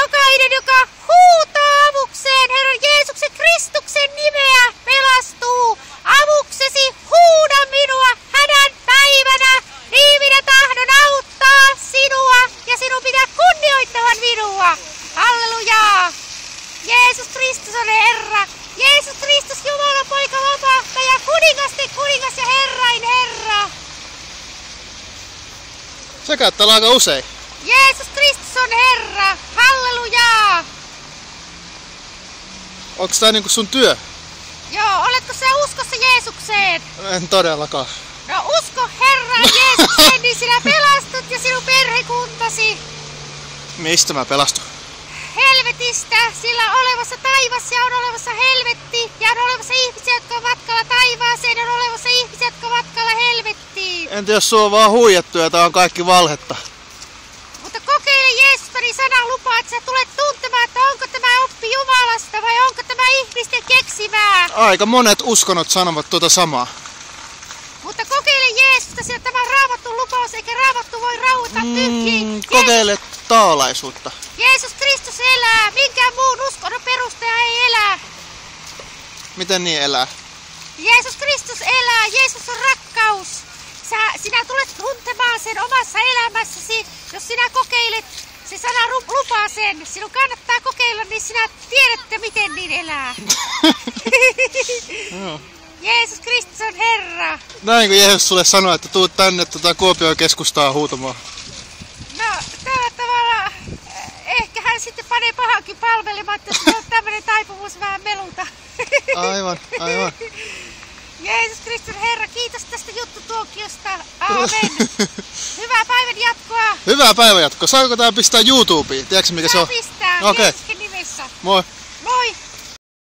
Jokainen, joka huutaa avukseen Herran Jeesuksen Kristuksen nimeä, pelastuu. Avuksesi huuda minua hädän päivänä, niin minä tahdon auttaa sinua ja sinun pitää kunnioittavan minua. Hallelujaa! Jeesus Kristus on Herra. Jeesus Kristus, Jumalan poika, vapahtaja, kuningasten kuningas ja Herrain Herra. Se käyttää aika usein. Jeesus Kristus on Herra. Hallelujaa! Onko tää niinku sun työ? Joo, oletko sä uskossa Jeesukseen? En todellakaan. No usko Herran Jeesukseen, niin sinä pelastut ja sinun perhekuntasi. Mistä mä pelastun? Helvetistä, sillä on olemassa taivas ja on olemassa helvetti. Ja on olemassa ihmisiä, jotka on matkalla taivaaseen, ja on olemassa ihmisiä, jotka on matkalla helvettiin. Entä jos sua on vaan huijattu ja tää on kaikki valhetta? Mutta kokeile Jeesusta, niin sana lupaa, että sä tulet tuntemaan, että onko tämä oppi Jumalasta vai onko tämä ihmisten keksimää. Aika monet uskonot sanovat tuota samaa. Mutta kokeile Jeesusta, sillä tämä on Raamatun lupaus, eikä Raamattu voi rauhoittaa tyhjiin. Kokeile taalaisuutta. Jeesus Kristus elää, minkään muun uskonnon perustaja ei elä. Miten niin elää? Jeesus Kristus elää, Jeesus on rakkaus. Sinä tulet tuntemaan sen omassa elämässäsi, jos sinä kokeilet. Se sana lupaa sen. Sinun kannattaa kokeilla, niin sinä tiedätte, miten niin elää. Joo. Jeesus Kristus on Herra. Näin kun Jeesus sulle sanoi, että tuut tänne Kuopion keskustaan huutamaan. No, tällä tavalla ehkä hän sitten panee pahankin palvelemaan, että se on tämmöinen taipumus vähän meluta. Aivan, aivan. Jeesus Kristus Herra, kiitos tästä juttutuokiosta. Aamen. Hyvää päivän jatkoa. Hyvää päivänjatkoa. Saako tää pistää YouTubeen? Tiedätkö mikä se on? Pistää, Okei. Jeesuksen nimessä. Moi.